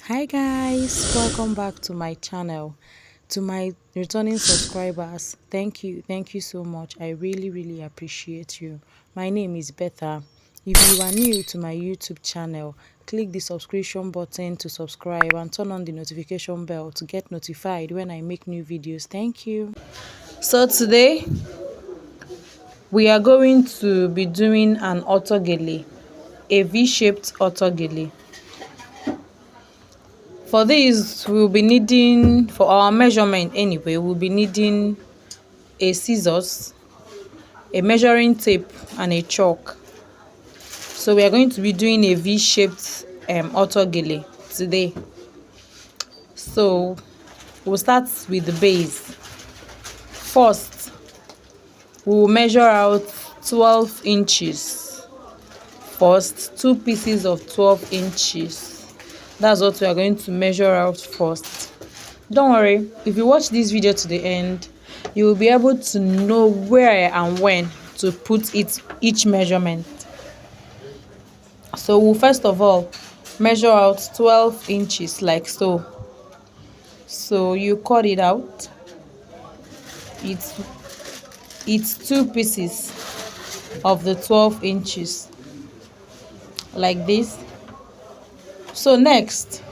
Hi guys, welcome back to my channel. To my returning subscribers, thank you so much. I really appreciate you. My name is Betha. If you are new to my YouTube channel, click the subscription button to subscribe and turn on the notification bell to get notified when I make new videos. Thank you. So today we are going to be doing an gele, a V-shaped gele. For this, we'll be needing, for our measurement anyway, we'll be needing a scissors, a measuring tape, and a chalk. So we are going to be doing a V-shaped gele today. So we'll start with the base. First, we'll measure out 12 inches. First, two pieces of 12 inches. That's what we are going to measure out first. Don't worry, if you watch this video to the end, you will be able to know where and when to put each measurement. So we'll first of all measure out 12 inches like so. So you cut it out. It's two pieces of the 12 inches like this. So next,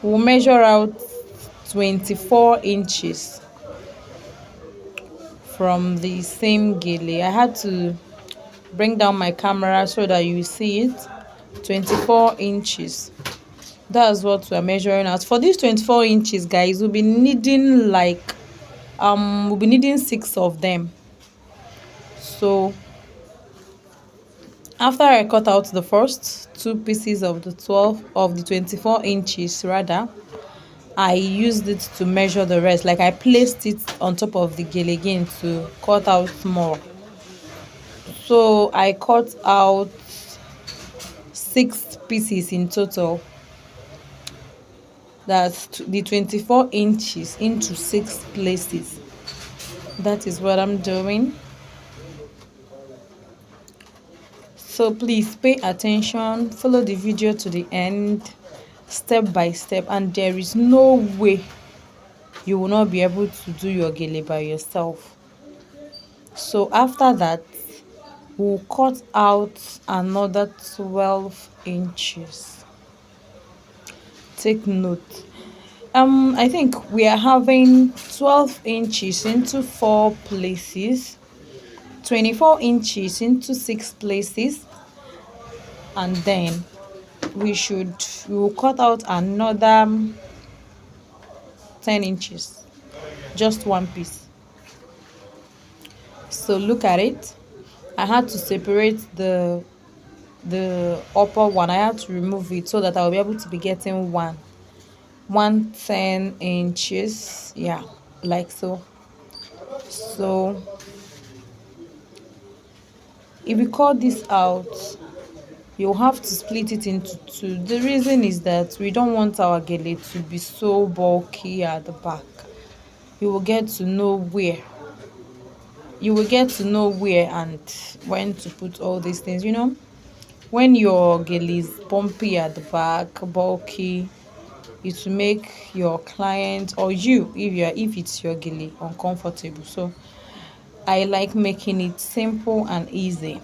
we'll measure out 24 inches from the same gele. I had to bring down my camera so that you see it. 24 inches. That's what we're measuring out. For these 24 inches, guys, we'll be needing we'll be needing 6 of them. So after I cut out the first two pieces of the 24 inches rather, I used it to measure the rest. Like I placed it on top of the gele again to cut out more. So I cut out 6 pieces in total. That's the 24 inches into 6 places. That is what I'm doing. So please pay attention, follow the video to the end, step by step, and there is no way you will not be able to do your gele by yourself. So after that, we'll cut out another 12 inches. Take note. I think we are having 12 inches into 4 places, 24 inches into 6 places, and then we will cut out another 10 inches, just one piece. So look at it. I had to separate the upper one. I had to remove it so that I'll be able to be getting one 10 inches, yeah, like so. So if you cut this out, you'll have to split it into 2. The reason is that we don't want our gele to be so bulky at the back. You will get to know where and when to put all these things. When your gele is bumpy at the back, bulky, it will make your client or you, if it's your gele, uncomfortable. So I like making it simple and easy.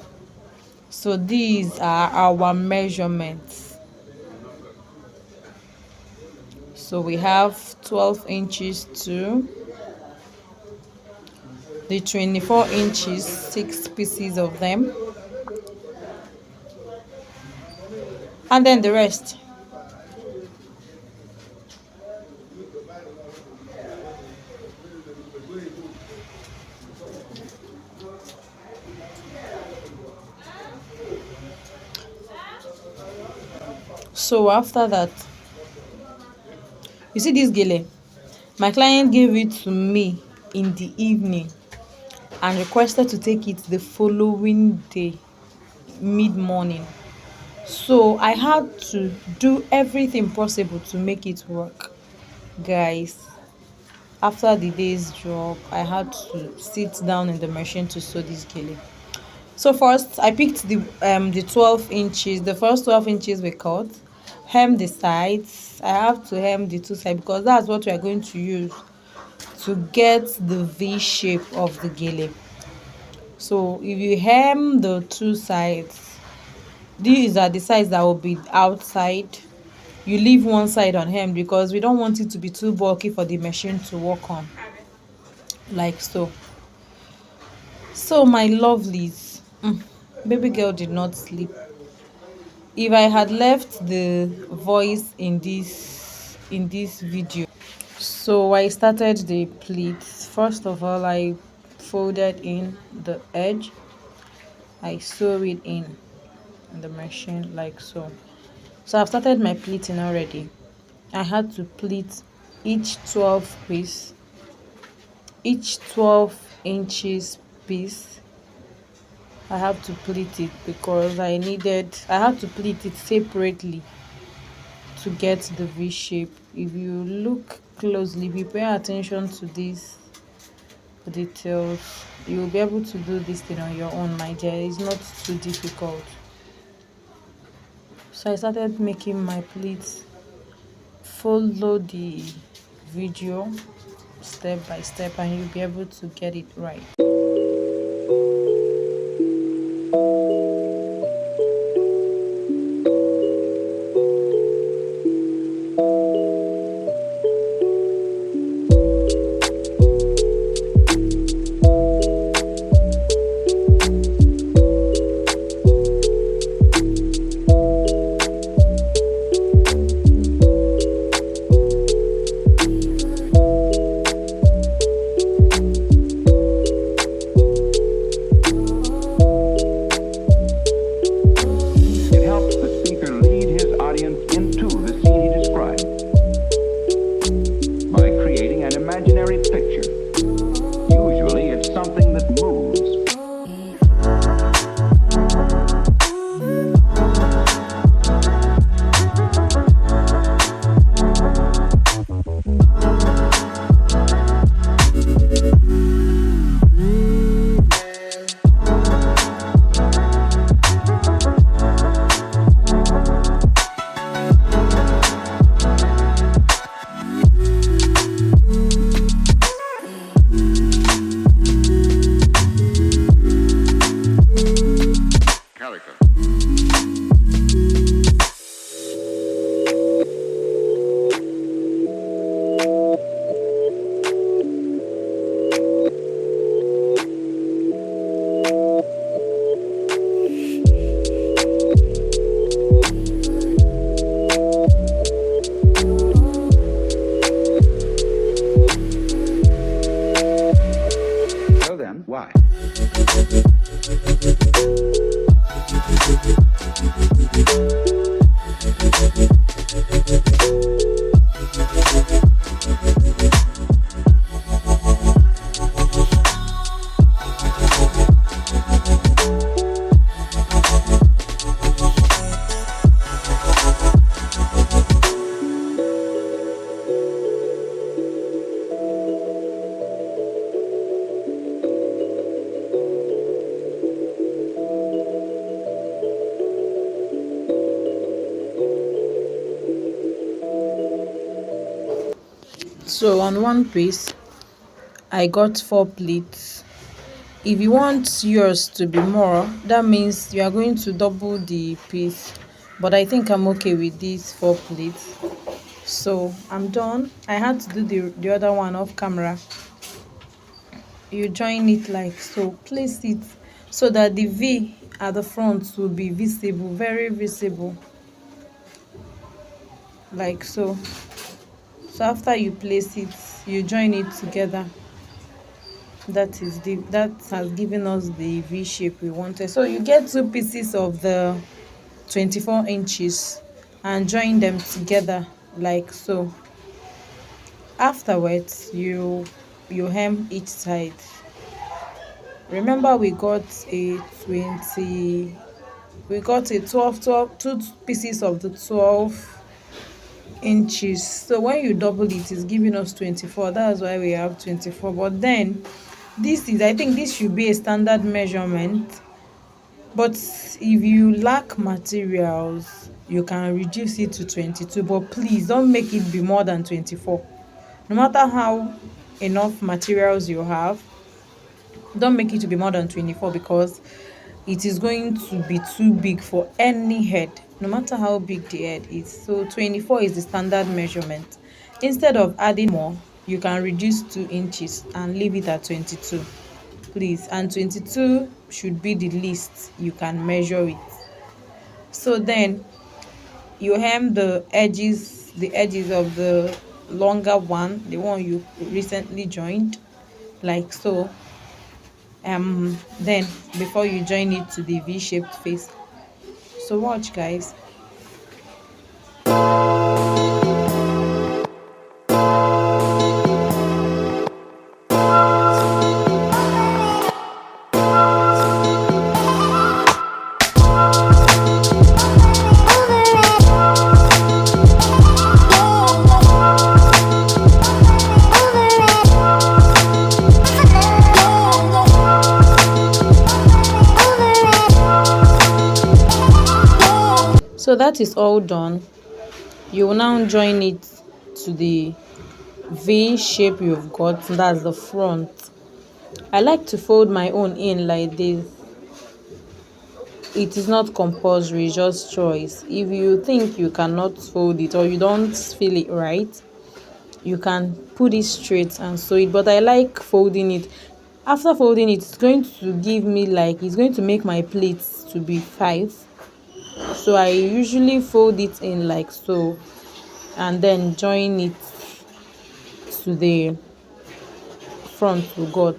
So these are our measurements. So we have 12 inches to the 24 inches, 6 pieces of them, and then the rest. So after that, you see this gele, my client gave it to me in the evening and requested to take it the following day, mid-morning. So I had to do everything possible to make it work, guys. After the day's job, I had to sit down in the machine to sew this gele. So first I picked the 12 inches. The first 12 inches were cut. hem the sides. I have to hem the two sides because that's what we are going to use to get the V shape of the gele. So if you hem the two sides, these are the sides that will be outside. You leave one side on hem because we don't want it to be too bulky for the machine to work on, like so. So my lovelies, baby girl did not sleep. If I had left the voice in this video. So I started the pleats. First of all, I folded in the edge. I sew it in the machine like so. So I've started my pleating already. I had to pleat each 12 piece, each 12 inches piece. I have to pleat it because I had to pleat it separately to get the V shape. If you look closely, if you pay attention to these details, you will be able to do this thing on your own, my dear. It's not too difficult. So I started making my pleats. Follow the video step by step and you'll be able to get it right. It helps the speaker lead his audience into the scene he describes by creating an imaginary picture. Usually, it's something that moves. So then, why? So on one piece, I got 4 pleats. If you want yours to be more, that means you are going to double the piece. But I think I'm okay with these 4 pleats. So I'm done. I had to do the other one off camera. You join it like so. Place it so that the V at the front will be visible, very visible. Like so. So after you place it, you join it together. That has given us the V shape we wanted. So you get 2 pieces of the 24 inches and join them together like so. Afterwards, you hem each side. Remember we got a 20 we got a 2 pieces of the 12 inches. So when you double it, it's giving us 24. That's why we have 24. But then I think this should be a standard measurement. But if you lack materials, you can reduce it to 22, but please don't make it be more than 24. No matter how enough materials you have, don't make it to be more than 24, because it is going to be too big for any head, no matter how big the head is. So 24 is the standard measurement. Instead of adding more, you can reduce 2 inches and leave it at 22, please. And 22 should be the least you can measure it. So then you hem the edges of the longer one, the one you recently joined, like so. Then before you join it to the V-shaped face. So watch, guys. So that is all done. You will now join it to the V shape you've got, that's the front. I like to fold my own in like this. It is not compulsory, just choice. If you think you cannot fold it or you don't feel it right, you can put it straight and sew it, but I like folding it. After folding it, it's going to give me, like, it's going to make my plates to be 5. So I usually fold it in like so, and then join it to the front we got.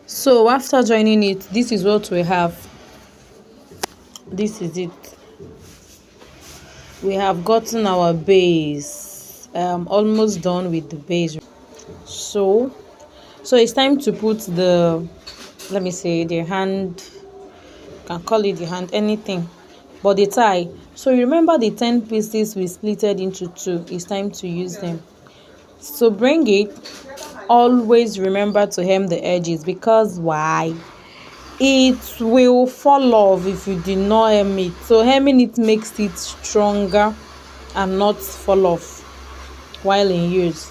So after joining it, this is what we have. This is it. We have gotten our base, almost done with the base. So it's time to put the, let me say, the hand, you can call it the hand, anything, but the tie. So you remember the 10 pieces we splitted into 2, it's time to use them. So bring it. Always remember to hem the edges, because why? It will fall off if you did not hem it. So hemming it makes it stronger and not fall off while in use.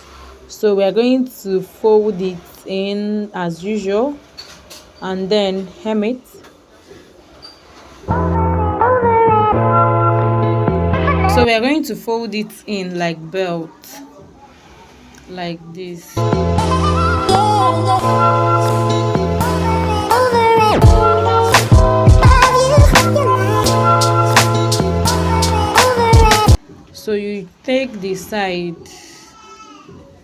So we are going to fold it in as usual and then hem it. So we are going to fold it in like belt, like this. So you take the side,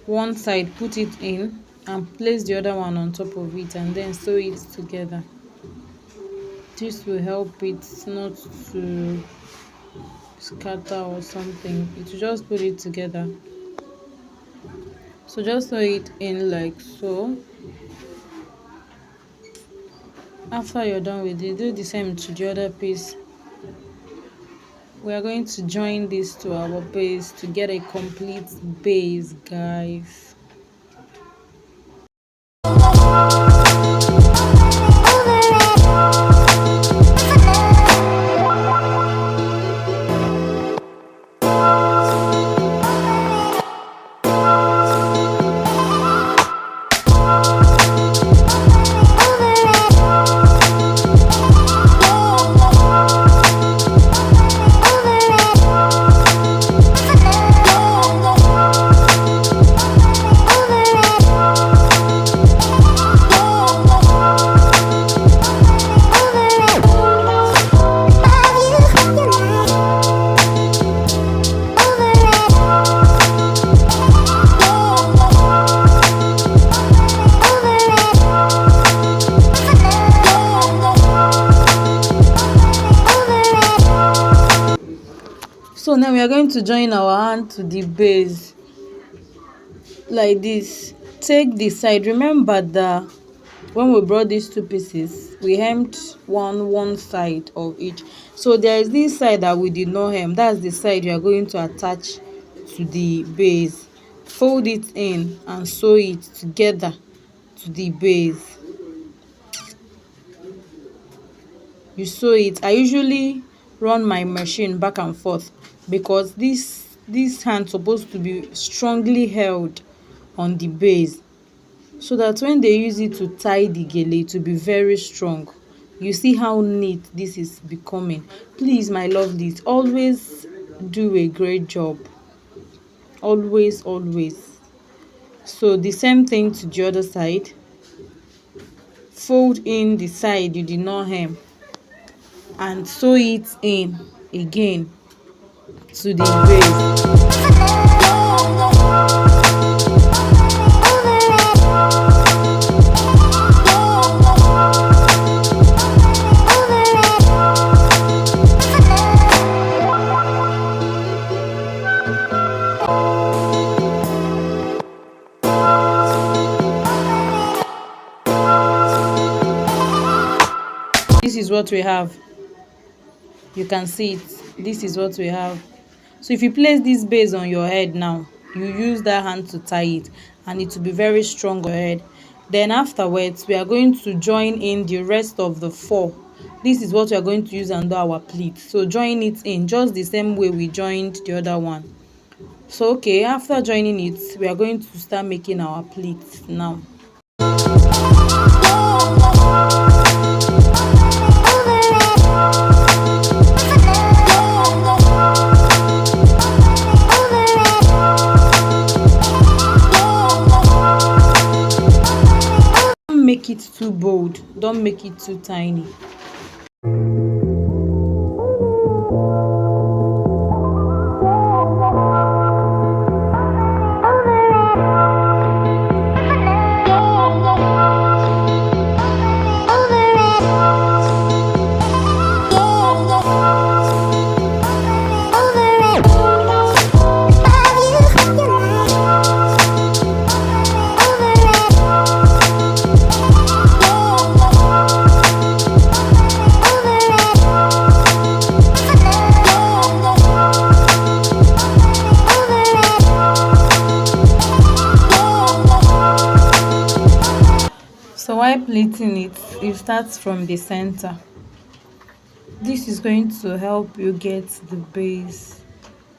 one side, put it in and place the other one on top of it, and then sew it together. This will help it not to scatter or something. It will just put it together. So just sew it in like so. After you're done with it, do the same to the other piece. We are going to join this to our base to get a complete base, guys. So now we are going to join our hand to the base like this. Take the side. Remember that when we brought these two pieces, we hemmed one side of each. So there is this side that we did not hem. That's the side you are going to attach to the base. Fold it in and sew it together to the base. You sew it. I usually run my machine back and forth because this hand supposed to be strongly held on the base, so that when they use it to tie the gele, it will be very strong. You see how neat this is becoming. Please, my lovelies, always do a great job. Always. So the same thing to the other side. Fold in the side you did not hem and sew it in again to the base. This is what we have. You can see it. This is what we have. So if you place this base on your head now, you use that hand to tie it and it will be very strong on your head. Then afterwards, we are going to join in the rest of the four. This is what we are going to use under our pleat. So join it in just the same way we joined the other one. So okay, after joining it, we are going to start making our pleats now. Don't make it too bold, don't make it too tiny. So while pleating it, you start from the center. This is going to help you get the base.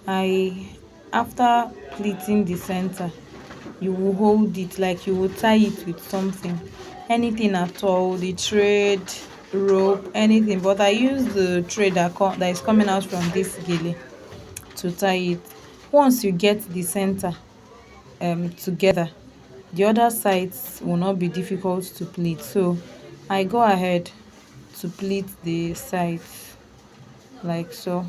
After pleating the center, you will hold it like you will tie it with something, anything at all, the thread, rope, anything. But I use the thread that is coming out from this gele to tie it. Once you get the center together, the other sides will not be difficult to pleat. So I go ahead to pleat the sides like so.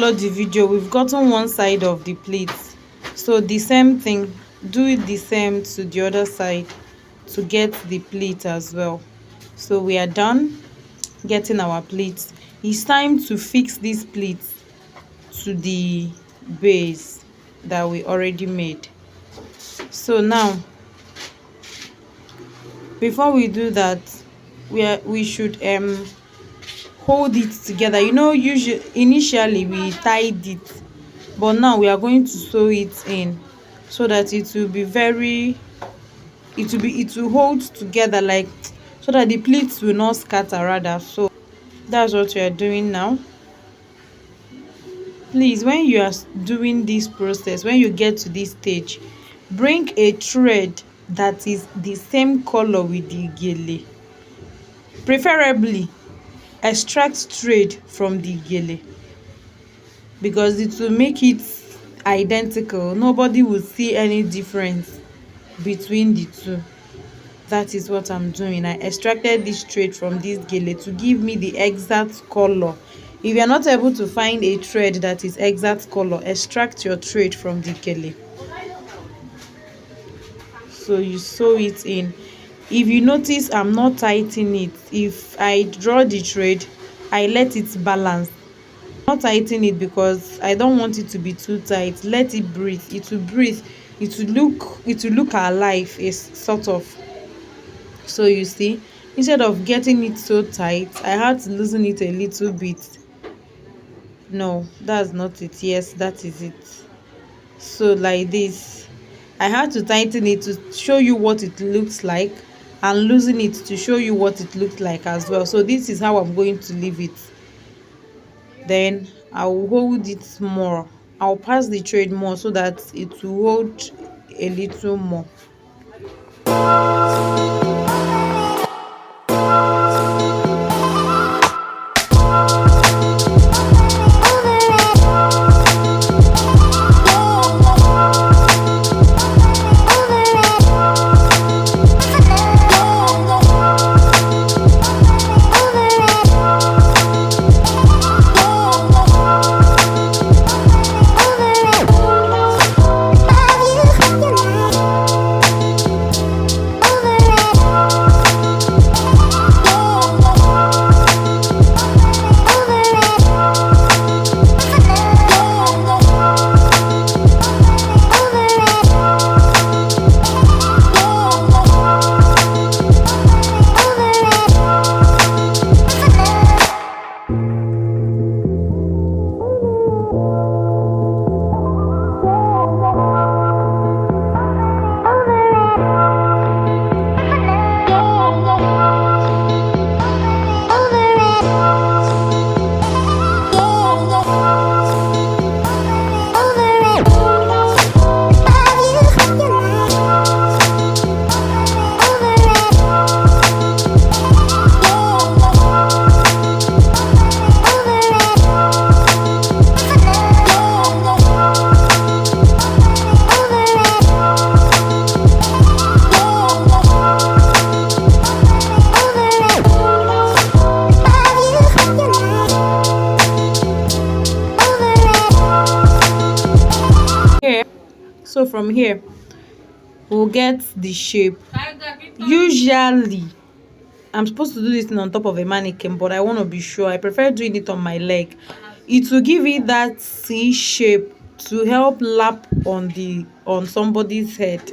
follow the video, we've gotten one side of the plate, so the same thing, do it the same to the other side to get the plate as well. So we are done getting our plates. It's time to fix this plate to the base that we already made. So now, before we do that, we should hold it together. Usually initially we tied it, but now we are going to sew it in so that it will hold together, like, so that the pleats will not scatter rather. So that's what we are doing now. Please, when you are doing this process, when you get to this stage, bring a thread that is the same color with the gele. Preferably extract thread from the gele, because it will make it identical. Nobody will see any difference between the two. That is what I'm doing. I extracted this thread from this gele to give me the exact color. If you are not able to find a thread that is exact color, extract your thread from the gele. So you sew it in. If you notice, I'm not tightening it. If I draw the thread, I let it balance. Not tighten it because I don't want it to be too tight. Let it breathe. It will breathe. It will look alive, is sort of. So you see, instead of getting it so tight, I had to loosen it a little bit. No, that's not it. Yes, that is it. So like this, I had to tighten it to show you what it looks like, and loosen it to show you what it looks like as well. So this is how I'm going to leave it. Then I'll hold it more. I'll pass the thread more so that it will hold a little more. So from here, we'll get the shape. Usually, I'm supposed to do this thing on top of a mannequin, but I want to be sure. I prefer doing it on my leg. It will give it that C shape to help lap on somebody's head.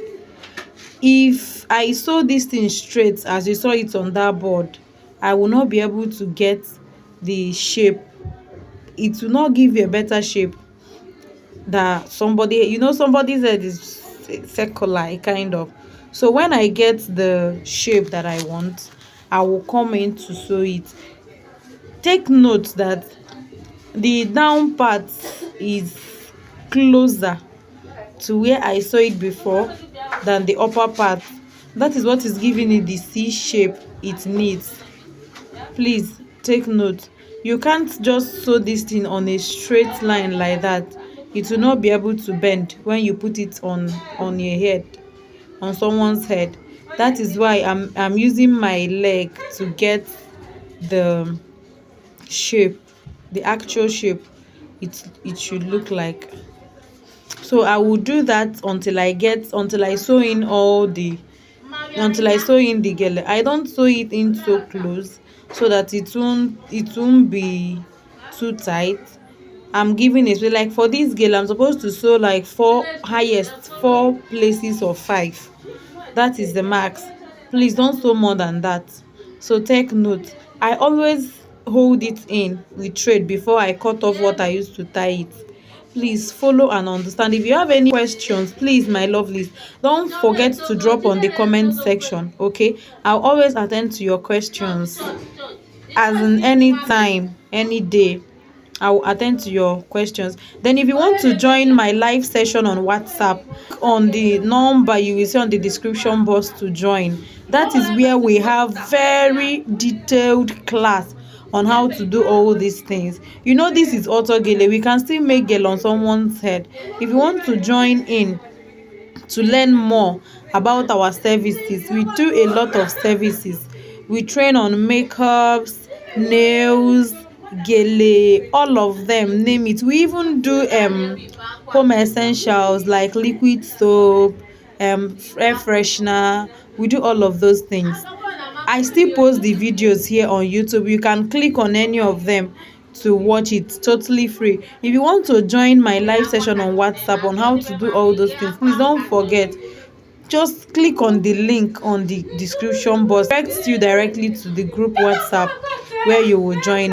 If I sew this thing straight as you saw it on that board, I will not be able to get the shape. It will not give you a better shape that somebody's head is circular kind of. So when I get the shape that I want, I will come in to sew it. Take note that the down part is closer to where I saw it before than the upper part. That is what is giving it the C shape it needs. Please take note. You can't just sew this thing on a straight line like that. It will not be able to bend when you put it on your head, on someone's head. That is why I'm using my leg to get the shape, the actual shape. it should look like. So I will do that until I sew in the gele. I don't sew it in so close so that it won't be too tight. I'm giving it, so like for this gele I'm supposed to sew like four places or five. That is the max. Please don't sew more than that. So take note. I always hold it in with thread before I cut off what I used to tie it. Please follow and understand. If you have any questions, please, my lovelies, don't forget to drop on the comment section. Okay, I'll always attend to your questions, as in any time, any day. I will attend to your questions. Then if you want to join my live session on WhatsApp, on the number you will see on the description box to join. That is where we have very detailed class on how to do all these things. You know, this is auto gele. We can still make gele on someone's head. If you want to join in to learn more about our services, we do a lot of services. We train on makeups, nails, gele, all of them, name it. We even do home essentials like liquid soap, air freshener. We do all of those things. I still post the videos here on YouTube. You can click on any of them to watch it totally free. If you want to join my live session on WhatsApp on how to do all those things, please don't forget, just click on the link on the description box. It directs you directly to the group WhatsApp where you will join.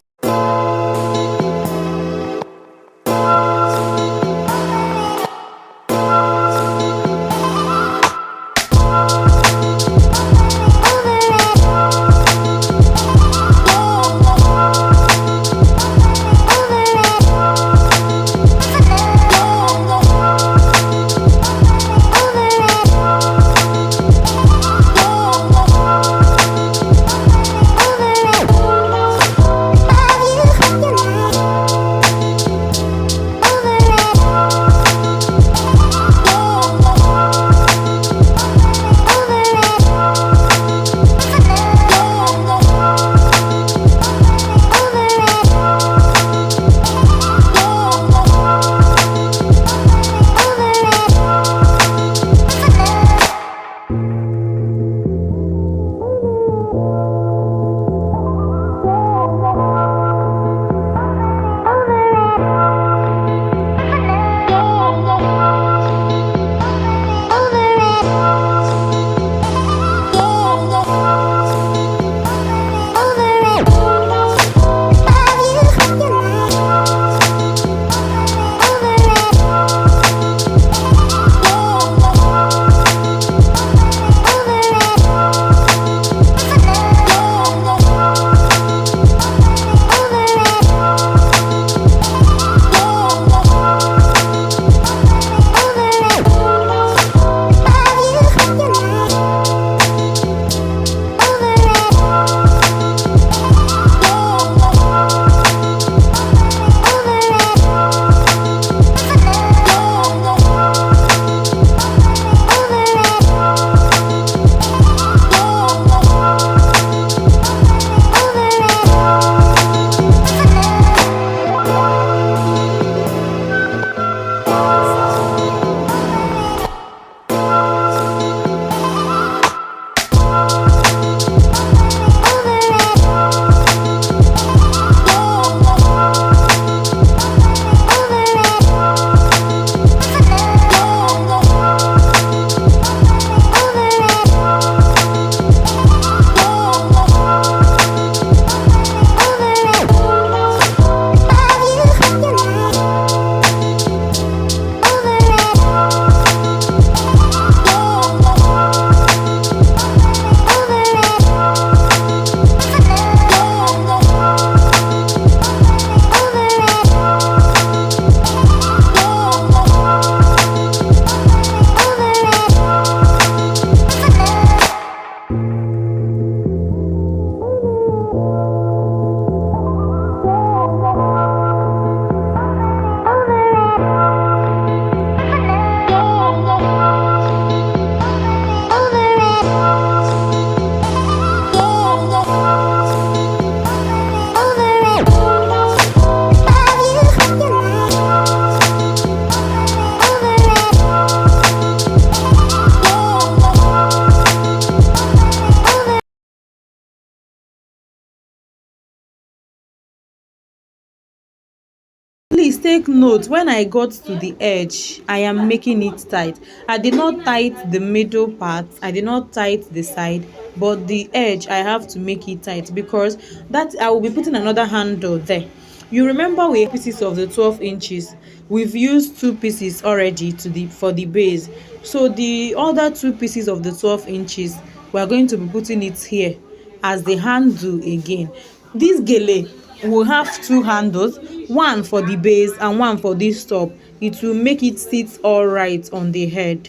please take note, when I got to the edge, I am making it tight. I did not tight the middle part, I did not tight the side, but the edge I have to make it tight because that I will be putting another handle there. You remember we pieces of the 12 inches, we've used two pieces already to the for the base, so the other two pieces of the 12 inches we are going to be putting it here as the handle again. This gele will have two handles, one for the base and one for this top. It will make it sit all right on the head.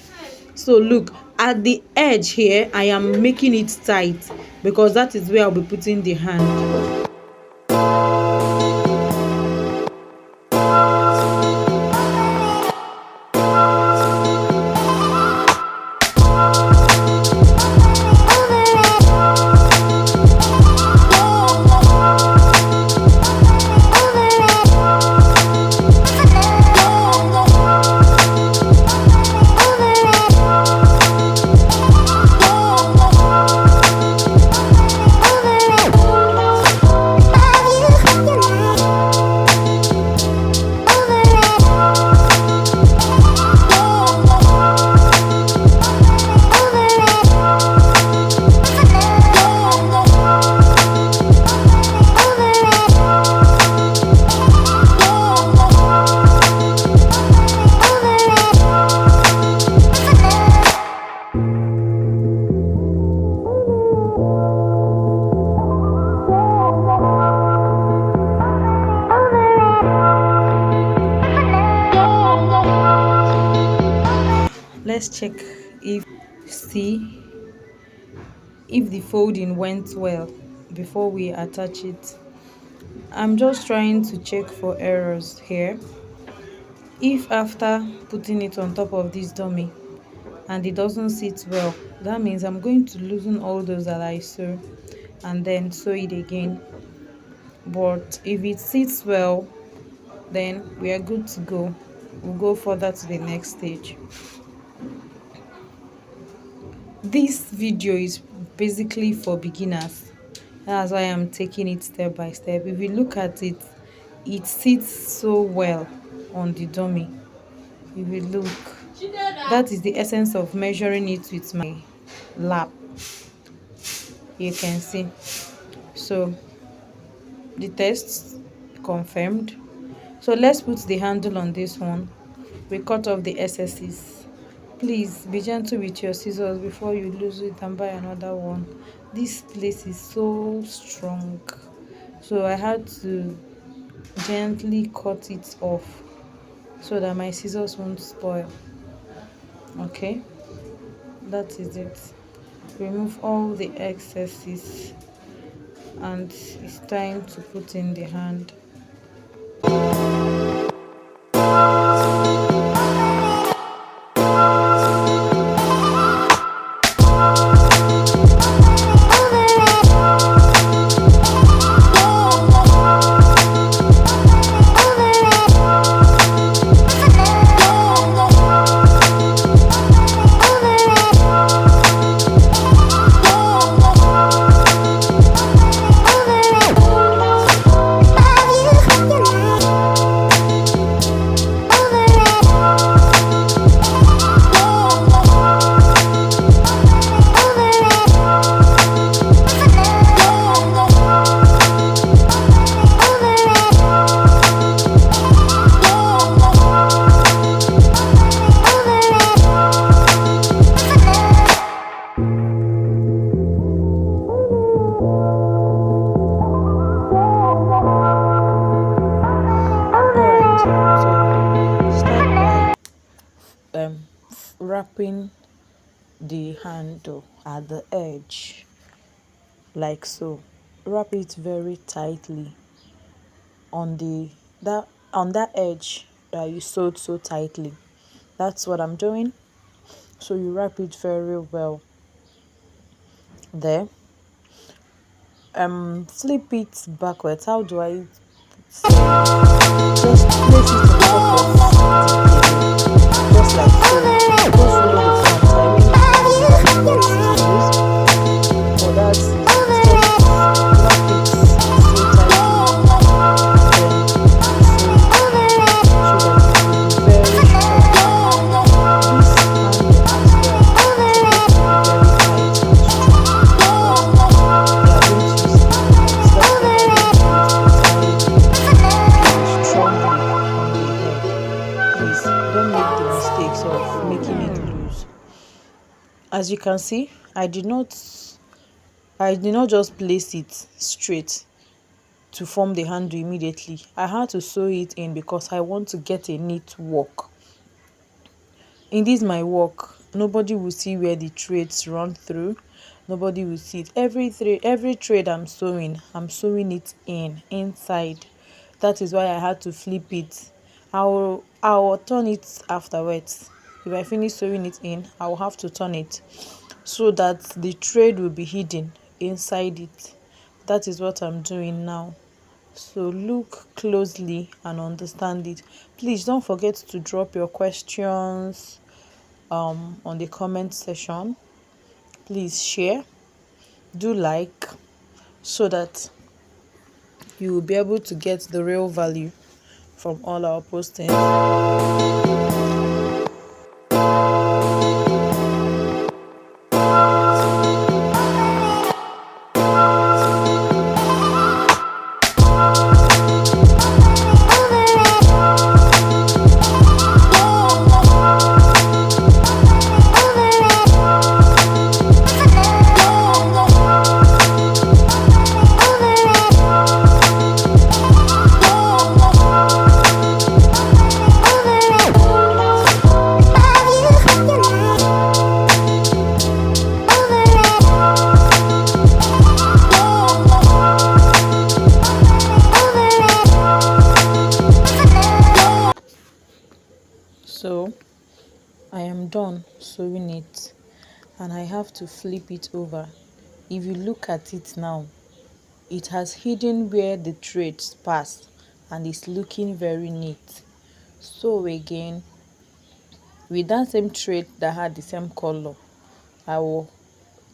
So look, at the edge here I am making it tight because that is where I'll be putting the hand. Let's check if see if the folding went well before we attach it. I'm just trying to check for errors here. If after putting it on top of this dummy and it doesn't sit well, that means I'm going to loosen all those that I sew and then sew it again. But if it sits well, then we are good to go. We'll go further to the next stage. This video is basically for beginners. That's why I'm taking it step by step. If you look at it, it sits so well on the dummy. If you look, that is the essence of measuring it with my lap. You can see. So the test confirmed. So let's put the handle on this one. We cut off the excesses. Please be gentle with your scissors before you lose it and buy another one. This place is so strong, so I had to gently cut it off so that my scissors won't spoil. Okay, that is it. Remove all the excesses and it's time to put in the hand. Wrapping the handle at the edge like so. Wrap it very tightly on that edge that you sewed so tightly. That's what I'm doing. So you wrap it very well there. Flip it backwards. How do I say? Just place it on top of the just like so. Just follow the front. I really don't know what to use for that. Just wrap it so tightly. Then you sew it. As you can see, I did not just place it straight to form the handle immediately. I had to sew it in because I want to get a neat work. In this my work, nobody will see where the threads run through. Nobody will see it. Every thread I'm sewing it inside. That is why I had to flip it. I'll turn it afterwards. If I finish sewing it in, I'll have to turn it so that the thread will be hidden inside it. That is what I'm doing now. So look closely and understand it. Please don't forget to drop your questions on the comment section. Please share, do like, so that you will be able to get the real value from all our postings. So I am done sewing it and I have to flip it over. If you look at it now, it has hidden where the threads pass and it's looking very neat. So again, with that same thread that had the same color, I will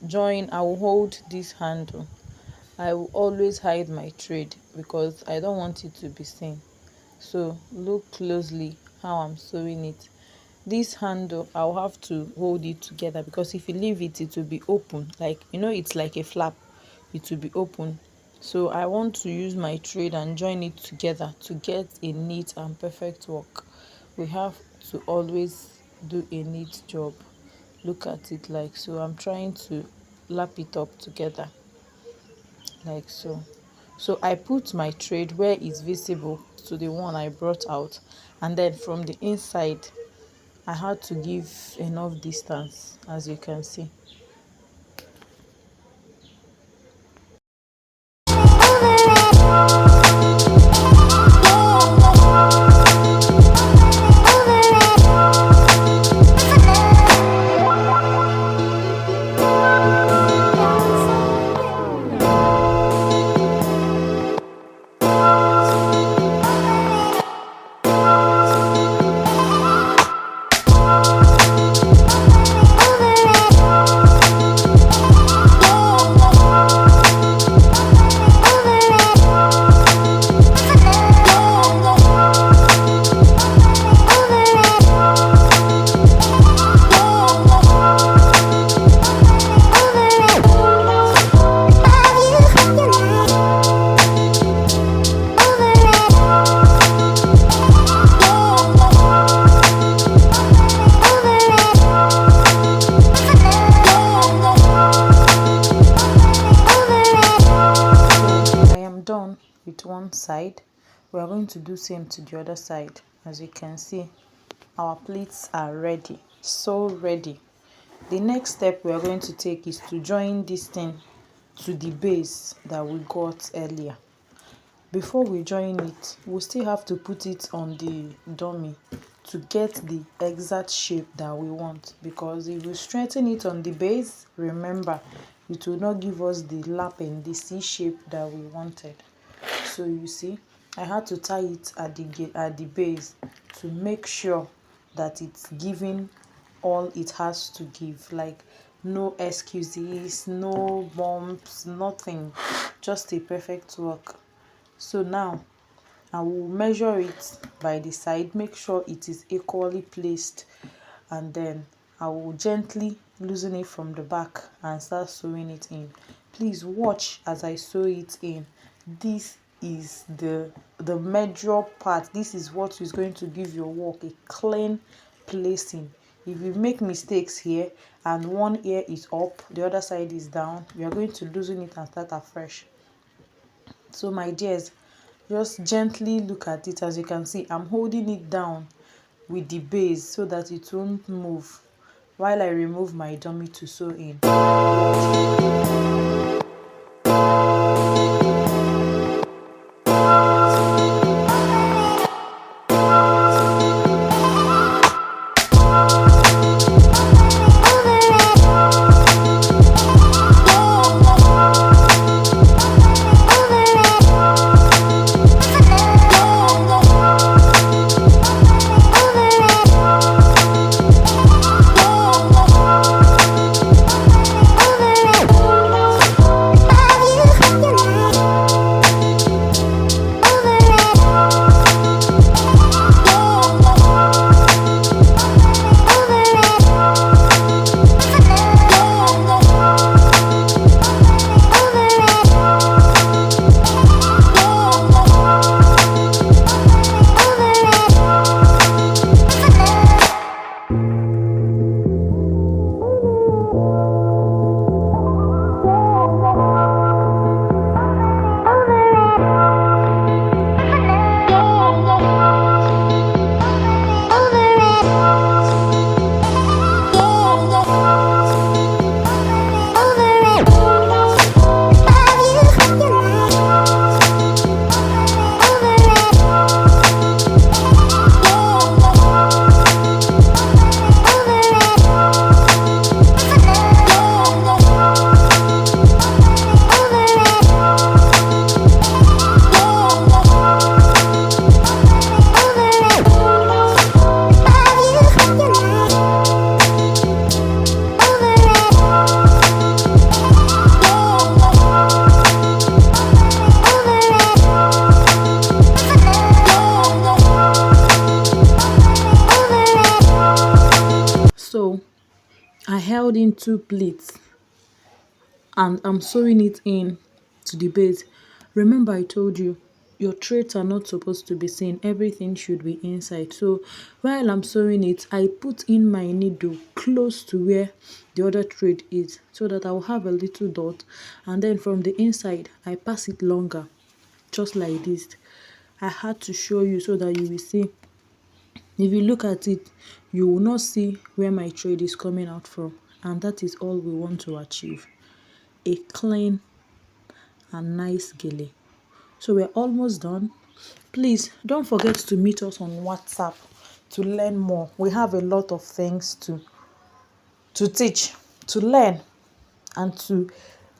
hold this handle. I will always hide my thread because I don't want it to be seen. So look closely how I'm sewing it. This handle, I'll have to hold it together because if you leave it, it will be open. Like, it's like a flap. It will be open. So I want to use my thread and join it together to get a neat and perfect work. We have to always do a neat job. Look at it like so. I'm trying to lap it up together like so. So I put my thread where it's visible to the one I brought out, and then from the inside I had to give enough distance, as you can see. Done with one side. We are going to do same to the other side. As you can see, our pleats are ready, so ready. The next step we are going to take is to join this thing to the base that we got earlier. Before we join it, we still have to put it on the dummy to get the exact shape that we want, because if we straighten it on the base, remember, it will not give us the lap and the C shape that we wanted. So you see, I had to tie it at the base to make sure that it's giving all it has to give, like no excuses, no bumps, nothing, just a perfect work. So now I will measure it by the side, make sure it is equally placed, and then I will gently loosen it from the back and start sewing it in. Please watch as I sew it in. This is the major part. This is what is going to give your work a clean placing. If you make mistakes here and one ear is up, the other side is down, you are going to loosen it and start afresh. So my dears, just gently look at it. As you can see, I'm holding it down with the base so that it won't move while I remove my dummy to sew in. So I held in two pleats and I'm sewing it in to the base. Remember, I told you your threads are not supposed to be seen, everything should be inside. So while I'm sewing it, I put in my needle close to where the other thread is so that I will have a little dot, and then from the inside I pass it longer, just like this. I had to show you so that you will see. If you look at it, you will not see where my thread is coming out from, and that is all we want to achieve: a clean and nice gele. So we're almost done. Please don't forget to meet us on WhatsApp to learn more. We have a lot of things to teach, to learn, and to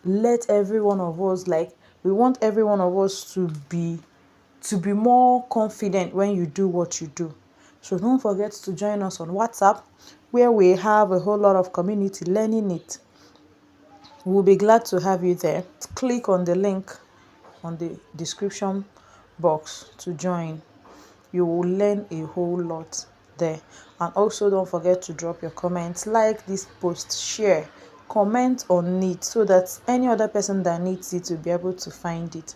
let every one of us, like, we want every one of us to be more confident when you do what you do. So don't forget to join us on WhatsApp, where we have a whole lot of community learning it. We'll be glad to have you there. Click on the link on the description box to join. You will learn a whole lot there. And also don't forget to drop your comments, like this post, share, comment on it so that any other person that needs it will be able to find it.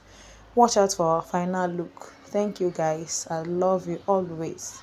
Watch out for our final look. Thank you guys. I love you always.